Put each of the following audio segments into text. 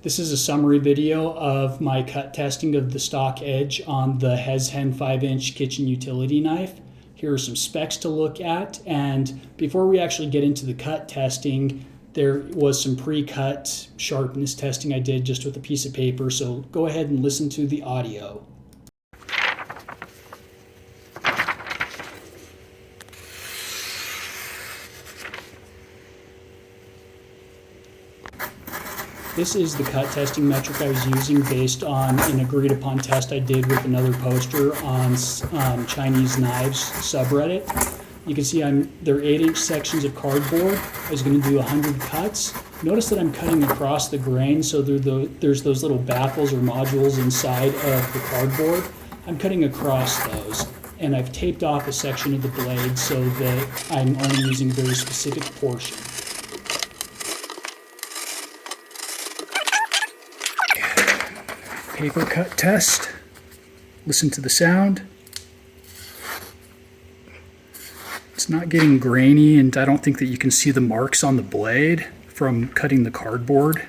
This is a summary video of my cut testing of the stock edge on the Hezhen 5-inch kitchen utility knife. Here are some specs to look at, and before we actually get into the cut testing, there was some pre-cut sharpness testing I did just with a piece of paper, so go ahead and listen to the audio. This is the cut testing metric I was using based on an agreed upon test I did with another poster on Chinese knives subreddit. You can see they're 8-inch sections of cardboard. I was going to do 100 cuts. Notice that I'm cutting across the grain, so there's those little baffles or modules inside of the cardboard. I'm cutting across those, and I've taped off a section of the blade so that I'm only using a very specific portion. Paper cut test. Listen to the sound. It's not getting grainy, and I don't think that you can see the marks on the blade from cutting the cardboard.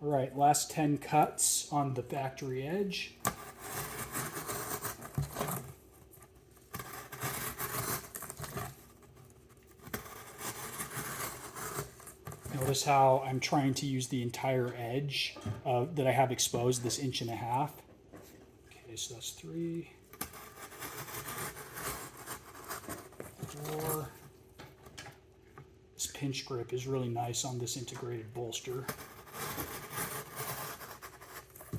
All right, last 10 cuts on the factory edge. Notice how I'm trying to use the entire edge that I have exposed, this 1.5 inches. Okay, so that's 3, 4. This pinch grip is really nice on this integrated bolster.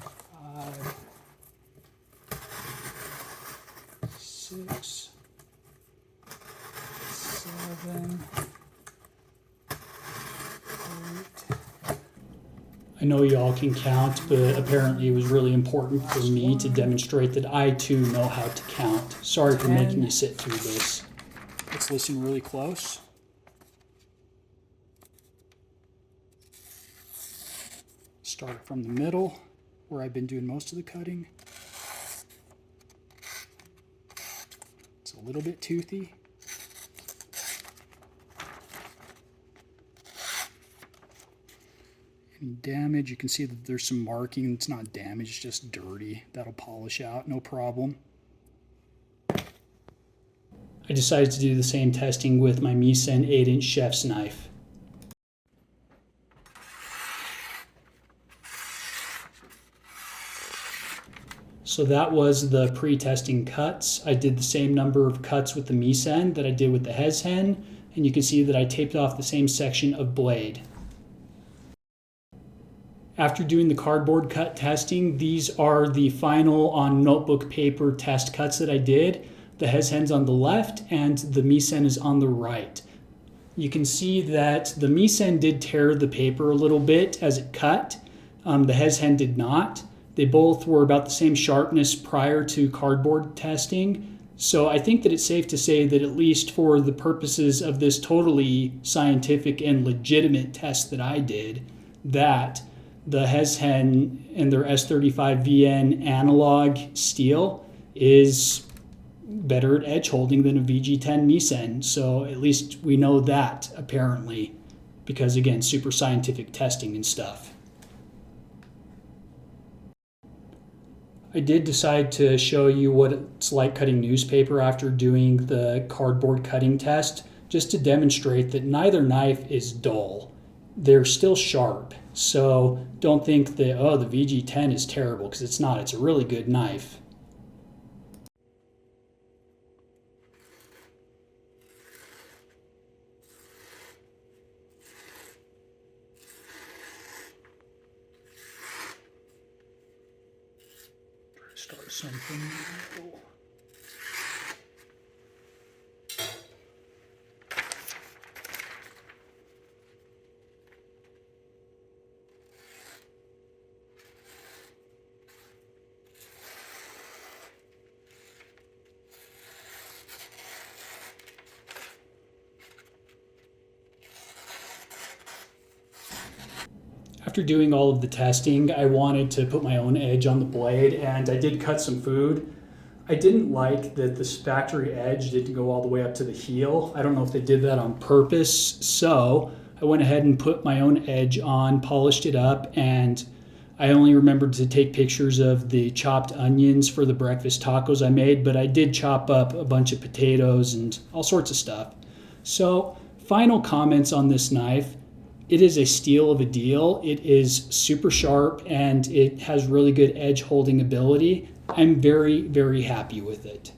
5, 6, 7. I know y'all can count, but apparently it was really important for me to demonstrate that I too know how to count. Sorry for making you sit through this. Let's listen really close. Start from the middle, where I've been doing most of the cutting. It's a little bit toothy. Any damage, you can see that there's some marking. It's not damage, it's just dirty. That'll polish out, no problem. I decided to do the same testing with my Misen 8-inch chef's knife. So that was the pre-testing cuts. I did the same number of cuts with the Misen that I did with the Hezhen, and you can see that I taped off the same section of blade. After doing the cardboard cut testing, these are the final on notebook paper test cuts that I did. The Hezhen's on the left and the Misen is on the right. You can see that the Misen did tear the paper a little bit as it cut. The Hezhen did not. They both were about the same sharpness prior to cardboard testing. So I think that it's safe to say that at least for the purposes of this totally scientific and legitimate test that I did, that the Hezhen and their S35VN analog steel is better at edge holding than a VG10 Misen. So at least we know that, apparently, because again, super scientific testing and stuff. I did decide to show you what it's like cutting newspaper after doing the cardboard cutting test, just to demonstrate that neither knife is dull. They're still sharp. So don't think that, oh, the VG10 is terrible, because it's not. It's a really good knife. Start something. After doing all of the testing, I wanted to put my own edge on the blade, and I did cut some food. I didn't like that this factory edge didn't go all the way up to the heel. I don't know if they did that on purpose. So I went ahead and put my own edge on, polished it up, and I only remembered to take pictures of the chopped onions for the breakfast tacos I made, but I did chop up a bunch of potatoes and all sorts of stuff. So, final comments on this knife. It is a steal of a deal. It is super sharp and it has really good edge holding ability. I'm very, very happy with it.